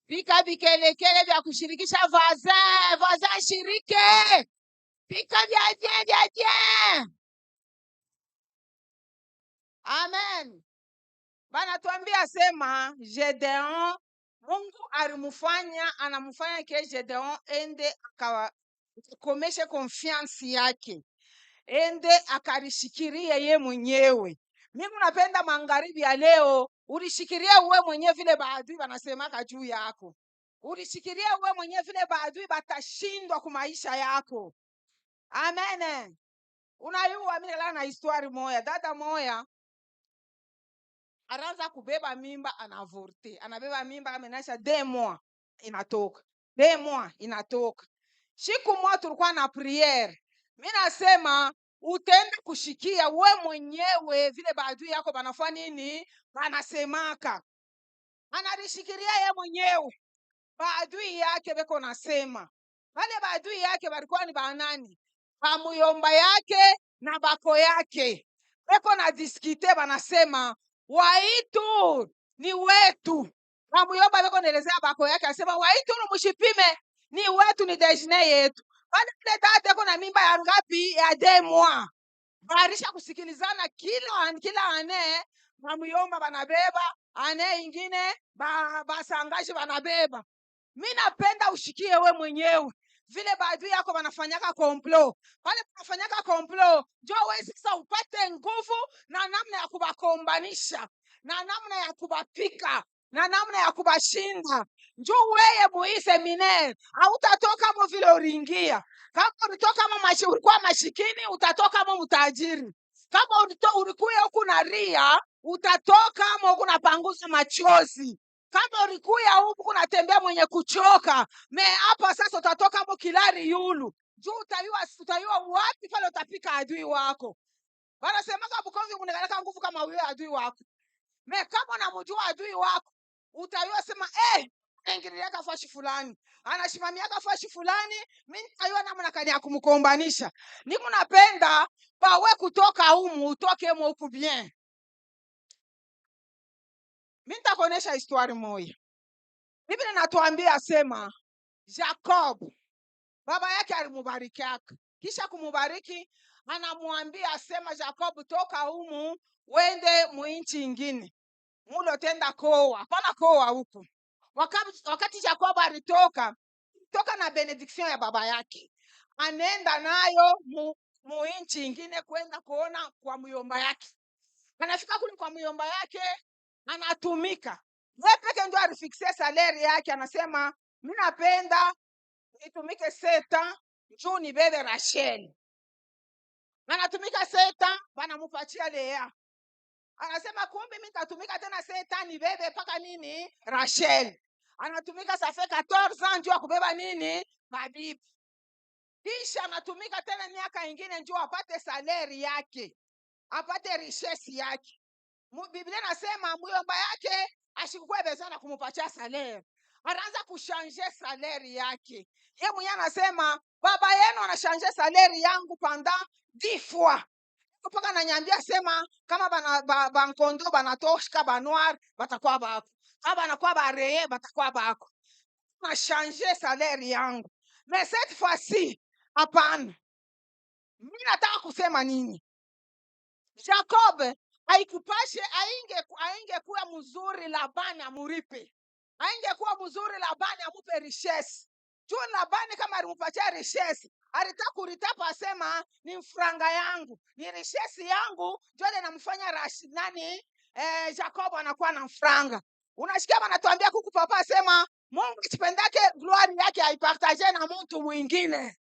Pika vikelekele vya kushirikisha vaza shirike. Pika vya bien. Amen. Banatuambia sema Gedeon, Mungu anamfanya ke Gedeon ende akakomeshe confiance yake, ende akarishikirie ye mwenyewe. Mimi napenda magharibi ya leo ulishikiria uwe mwenyewe vile baadui wanasemaka juu yako. Ulishikiria uwe mwenyewe vile baadui batashindwa kwa maisha yako. Amen. Unayua mimi na histori moya, dada moya anaanza kubeba mimba, anavorte. Anabeba mimba amenaisha 2 mois inatoka. 2 mois inatoka. Siku moja tulikuwa na priere. Mimi nasema utaenda kushikia we mwenyewe vile baadui yako banafanya nini? Banasemaka. Anarishikiria ye mwenyewe. Baadui yake beko nasema. Wale baadui yake walikuwa ni banani? Bamuyomba yake na bako yake. Beko na diskite banasema Waitu ni wetu. Bamuyomba beko naelezea bako yake asema Waitu mshipime ni wetu, ni dejine yetu. Wale dada yako na mimba ya ngapi? Ya 2 mois. Barisha kusikilizana kila ane bamuyomba banabeba, ane ingine basangaji banabeba. Mimi napenda ushikie we mwenyewe vile baadui yako wanafanyaka komplo. Pale wanafanyaka komplo, ndio wewe sasa upate nguvu na namna ya kubakombanisha, na namna ya kubapika, na namna ya kubashinda. Ndio wewe muise minere, hautatoka mo vile uliingia. Kama ulitoka kama ulikuwa mashikini, utatoka kama mtajiri. Kama ulikuwa huku na ria, utatoka kama huku napanguza machozi. Kama ulikuya huku kunatembea mwenye kuchoka, hapa sasa utatoka hapo kilari yulu. Juu utayua wapi pale utapika adui wako. Wanasemaka Bukovi unagalaka nguvu kama wewe adui wako. Kama unamjua adui wako, utayua sema ingiliaka fashi fulani. Anashimamiaka fashi fulani, mimi nitayua namna kani ya kumkombanisha. Niko napenda pawe kutoka humu utoke huku bien. Mimi nitakuonesha histori moja. Biblia inatuambia sema Jacob baba yake alimubarikiaka. Kisha kumubariki anamwambia sema Jacob, toka humu wende muinchi ingine. Mulo tenda koa. Hapana koa huku. Wakati Jacob alitoka na benediction ya baba yake. Anaenda nayo muinchi ingine kwenda kuona kwa muyomba yake. Anafika kule kwa muyomba yake, anatumika. Yeye peke ndio alifikisia salary yake, anasema mimi napenda nitumike 7 ans njoo nibebe Rachel. Anatumika 7 ans, banamupatia Lea. Anasema kumbe mimi nitatumika tena 7 ans nibebe paka nini? Rachel. Anatumika ça fait 14 ans njoo akubeba nini? Mabibi. Kisha anatumika tena miaka ingine njoo apate salary yake. Apate richesse yake. Biblia nasema muyomba yake ashikukwe bezana kumupatia salaire. Anaanza kushanje salaire yake. Yeye mwenyewe anasema baba yenu anashanje salaire yangu panda 10 fois. Mpaka ananiambia sema kama bankondo banatoshka banoir batakuwa bako. Kama banakuwa bareye batakuwa bako. Na shanje salaire yangu. Mais cette fois-ci hapana. Mimi nataka kusema nini? Jacob haikupashe aingekuwa mzuri Labani amuripe. Aingekuwa mzuri Labani amupe richesse. Juu Labani kama alimpatia richesse, alitaka kuritapa asema ni mfranga yangu, ni richesse yangu, ndio ile namfanya Jacob anakuwa na mfranga. Unasikia wanatuambia kuku papa asema Mungu akipendake glory yake aipartage na mtu mwingine.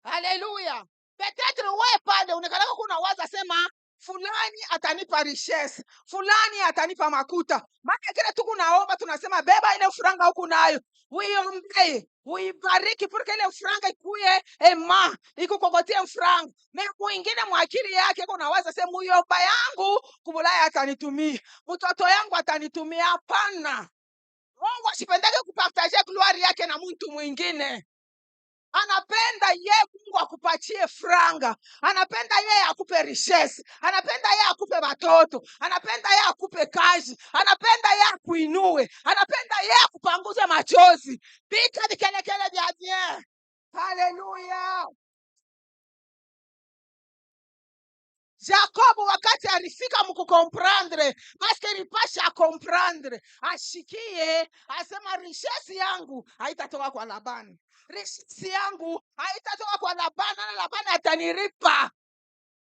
Haleluya. Peut-être wewe pale unakalaka kuna waza sema fulani atanipa richesse, fulani atanipa makuta. Maana kile tuko naomba tunasema beba ile franga huku nayo. Uiombe, uibariki porque ile franga ikuye ikukokotie franga. Na mwingine mwakili yake kuna waza sema muyomba yangu kubulaya atanitumia. Mtoto yangu atanitumia. Hapana. Mungu asipendeke kupartage glory yake na mtu mwingine. Anapenda ye Mungu akupatie franga. Anapenda ye akupe richesse. Anapenda ye akupe watoto. Anapenda ye akupe kazi. Anapenda ye akuinue. Anapenda ye machozi, pika vikelekele vya bien. Haleluya. Jacob wakati alifika mkukomprendre, paske ilipasha akomprendre, ashikie, asema richesse yangu haitatoka kwa Labani, richesse yangu haitatoka kwa Labani, na Labani ataniripa.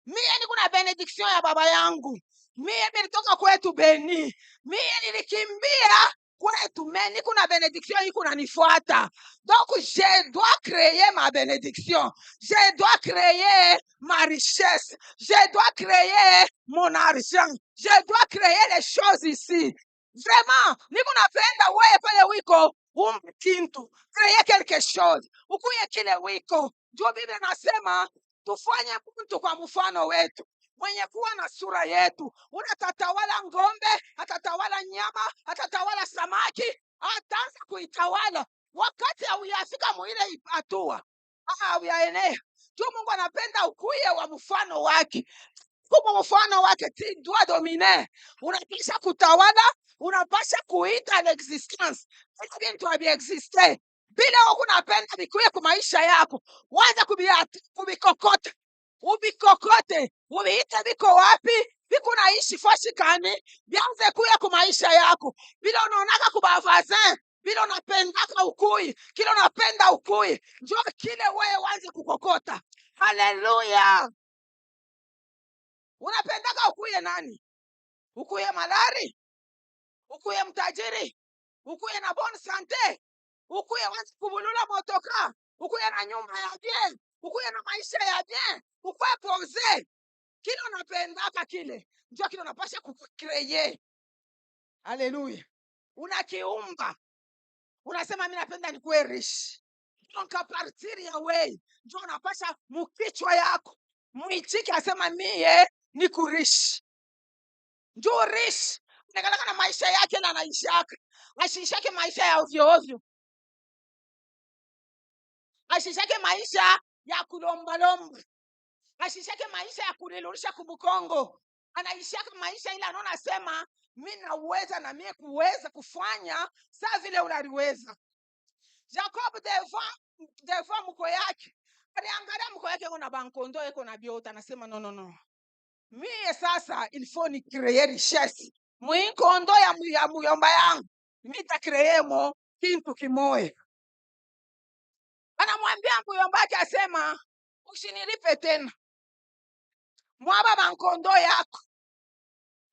Mie niko na benediction ya baba yangu, mie nilitoka kwetu Beni, mie nilikimbia kwetu, me niko na benediction iko nanifuata. Donc je dois créer ma bénédiction, je dois créer ma richesse, je dois créer mon argent, je dois créer les choses ici. Vraiment, niko napenda wewe pale wiko kintu, créer quelque chose, ukuye kile wiko. Ndio Biblia nasema tufanye mtu kwa mfano wetu, mwenye kuwa na sura yetu. Atatawala ng'ombe, atatawala nyama, atatawala samaki, ataanza kuitawala. Wakati hauyafika mwile hatua, hauyaenea. Ndio Mungu anapenda ukuye wa mfano wake. Kwa mfano wake tu dois dominer. Unapasha kutawala, unapasha kuita l'existence. Vitu haviexiste. Bila huku napenda vikuye kwa maisha yako. Wanza kubikokota. Ubikokote. Ubiite viko wapi? Viko naishi fashi kani? Bianze kuya kwa maisha yako. Bila unaonaka kubavazin. Bila unapendaka ukui. Kila unapenda ukui. Njoo kile wewe wanze kukokota. Haleluya. Unapendaka ukuye nani? Ukuye malari? Ukuye mtajiri? Ukuye na bonne sante? Ukuye wanzi kubulula motoka? Ukuye na nyumba ya bien? Ukuye na maisha ya bien? Ukuye pose? Kile unapendaka kile, njoo kile unapasha kukreye. Haleluya. Unakiumba. Unasema mimi napenda nikuwe rich. Donc a partir ya wewe, njoo unapasha mukichwa yako. Muichike asema mie niku rich. Njoo rich. Unakalaka na maisha yake na anaishaka. Ashishake maisha ya ovyo ovyo. Ashishake maisha ya kulombalomba. Ashishake maisha ya kulilulisha kubukongo. Anaishaka maisha ile anaona sema mimi naweza na mimi kuweza kufanya saa vile unaliweza. Jacob devant mko yake. Aliangalia mko yake kuna bankondo iko na biota, anasema no. Mie sasa il faut ni créer richesse. Mwinkondo ya muyomba yangu. Mimi ta créer mo kintu kimoya. Anamwambia muyomba yake asema usinilipe tena. Mwaba bankondo yako.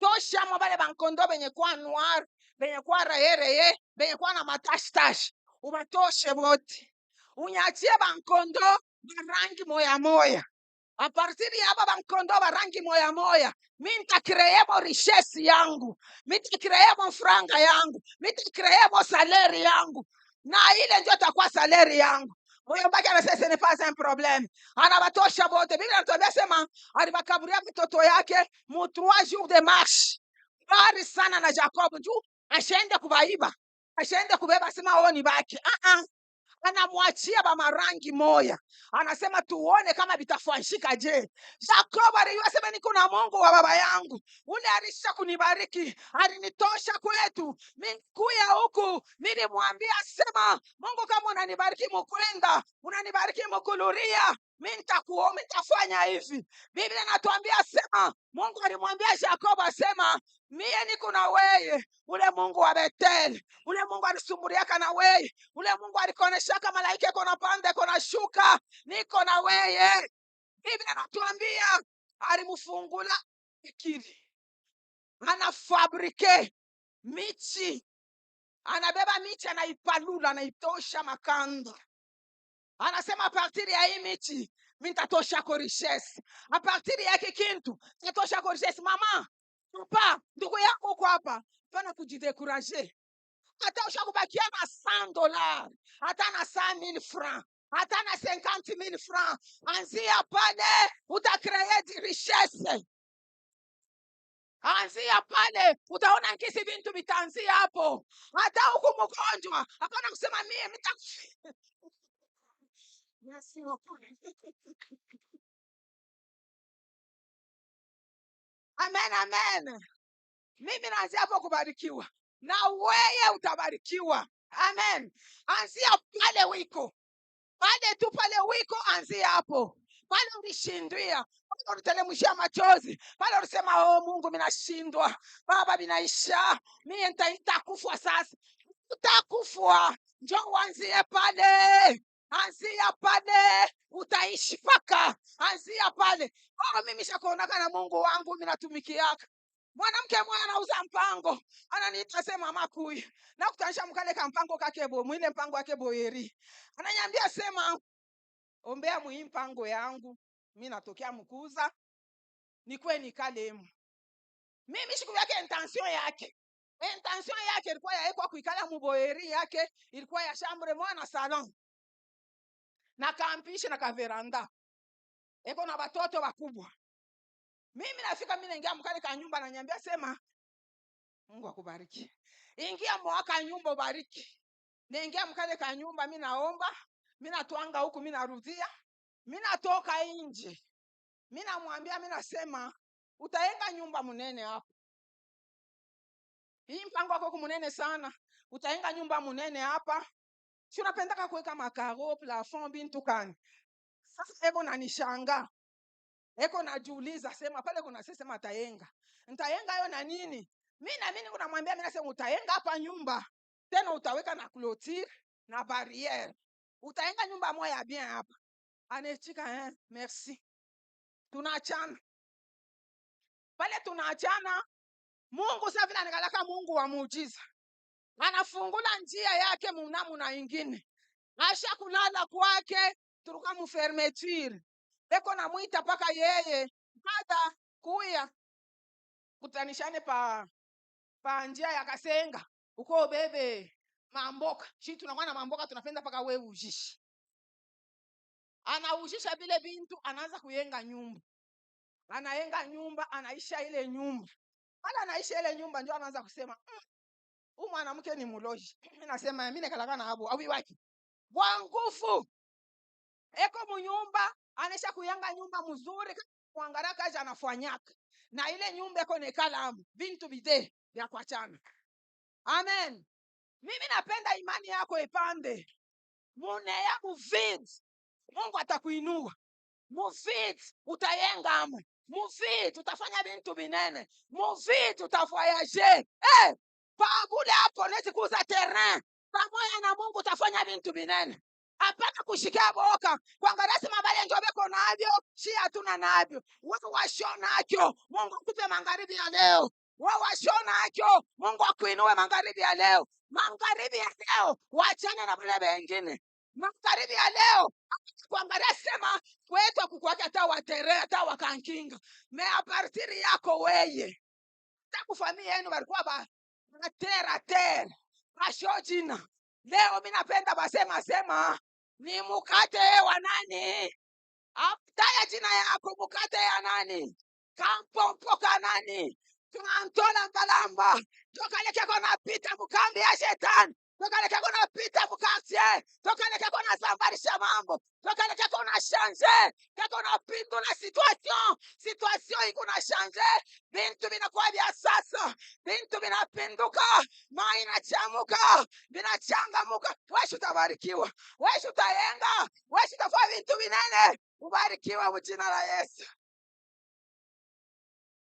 Tosha mwabale bankondo benye kwa noir, benye kwa reye, benye kwa na matash. Ubatoshe bote. Unyachie bankondo barangi moya. A partir ya hapa bankondo barangi moya. Mimi nitakreye mo richesse yangu. Mimi nitakreye mo franga yangu. Mimi nitakreye mo salaire yangu. Na ile ndio itakuwa salaire yangu. Muyomba anasema ce n'est pas un problème. Anabatosha bote. Biblia inatuambia sema alibakaburia mtoto yake mu 3 jours de marche. Bari sana na Jacob juu ashende kubaiba. Ashende kubeba sema wao ni baki. Anamwachia ba marangi moya. Anasema tuone kama vitafanyika je. Jacob aliyosema niko na Mungu wa baba yangu. Ule alisha kunibariki, alinitosha kwetu. Mimi kuya huku nilimwambia sema Mungu kama unanibariki mkwenda, unanibariki mkuluria, mimi nitakuomba nitafanya hivi. Biblia inatuambia sema Mungu alimwambia Jacob asema mie niko na wewe. Ule Mungu wa Betel, ule Mungu alisumbuliaka na wewe, ule Mungu alikuoneshaka malaika yako na pande kona shuka, niko na wewe. Biblia inatuambia alimfungula akili. Anafabrike michi. Anabeba michi anaipalula anaitosha makanda. Anasema a partir ya hii michi mimi nitatosha kwa richesse. A partir ya hiki kintu nitatosha kwa richesse. Mama, papa, ndugu yako uko hapa. Pana kujidekuraje. Hata ushakubakia na $100, hata na 100,000 francs, hata na 50,000 francs. Anzia pale utakreye richesse. Anzia pale utaona nkisi vintu vitaanzia hapo. Hata huku mgonjwa hapana kusema mie Amen. Mimi naanzia hapo kubarikiwa. Na wewe utabarikiwa. Amen. Anzia pale wiko. Pale tu pale wiko, anzia hapo. Pale ulishindwia, pale ulitelemshia machozi, pale ulisema oh Mungu minashindwa. Baba binaisha. Mimi nitakufa sasa. Utakufa. Njoo anzie pale. Anzia pale. Utaishi paka. Anzia pale. Oh, mimi shakuonaka na Mungu wangu mimi natumikiaka. Mwanamke mwana anauza mpango. Ananiita sema makui. Na kutanisha mkale ka mpango kakebo, mwile mpango wake boyeri. Ananiambia sema ombea muhii mpango yangu. Mimi natokea Mkuza. Nikwe nikalemu. Mimi siku yake intention yake. Intention yake ilikuwa ya kwa kuikala muboyeri yake, ilikuwa ya chambre mwana salon. Na kampisha na kaveranda. Eko na watoto wakubwa. Mimi nafika mimi naingia mkale ka nyumba ananiambia sema Mungu akubariki. Ingia mwaka nyumba ubariki. Naingia mkale ka nyumba mimi naomba, mimi natwanga huku mimi narudia, mimi natoka nje. Mimi namwambia mimi nasema utaenga nyumba munene hapo. Hii mpango wako munene sana. Utaenga nyumba munene hapa. Si unapendaka kuweka makaro, plafond, bintu kani. Sasa eko nanishanga. Eko najiuliza sema pale kuna sema ataenga. Nitaenga yo na nini? Mimi kunamwambia mimi nasema utaenga hapa nyumba. Tena utaweka na clôture na barrière. Utaenga nyumba moja bien hapa. Anechika merci. Tunaachana. Pale tunaachana. Mungu sasa vile anakalaka Mungu wa muujiza. Anafungula njia yake muna ingine. Asha kulala kwake turuka mu fermeture. Eko namuita paka yeye. Hata kuya kutanishane pa njia ya Kasenga. Uko bebe mamboka. Shi tunakuwa na mamboka tunapenda paka wewe ujishi. Anaujisha vile bintu anaanza kuyenga nyumba. Anayenga nyumba, anaisha ile nyumba. Wala anaisha ile nyumba ndio anaanza kusema, huyu mwanamke ni muloji. Mimi nasema mimi nikalaka na abu waki. Kwa nguvu. Eko munyumba, anesha kuyanga nyumba mzuri kuangalia kazi anafanyaka. Na ile nyumba eko nekalamu, bintu bide ya kuachana. Amen. Mimi napenda imani yako ipande. Mune ya mufid. Mungu atakuinua. Mufid utayenga amu. Mufid utafanya bintu binene. Mufid utavoyager. Pabule hapo nezi kuuza terrain. Pamoja na Mungu utafanya bintu binene. Hapana kushikia boka. Kuangalia sema bale ndio beko navyo, si hatuna navyo. Wewe washona akyo. Mungu akupe magharibi ya leo. Wewe washona akyo. Mungu akuinue magharibi ya leo. Magharibi ya leo wachana na bale wengine. Magharibi ya leo kuangalia sema kwetu kukwake hata watere hata wakankinga. Me a partir yako weye. Takufamia yenu walikuwa ba tera. Ashojina. Leo mimi napenda basema sema ni mukate wa nani? Aptaya jina yako mukate ya nani? Kampompo ka nani? Tuantola ngalamba. Tokaleke kona pita mukambi ya shetani. Tokaleke kona pita mukasye. Tokaleke kona zambarisha mambo. Tokaleke kona change. Kona pindula situation. Situation iko na change. Bintu binakuwa bya sasa. Bintu binapinduka. Maina chamuka. Binachangamuka. Wewe utabarikiwa. Wewe utayenga. Wewe utafanya vitu vinene. Ubarikiwa kwa jina la Yesu.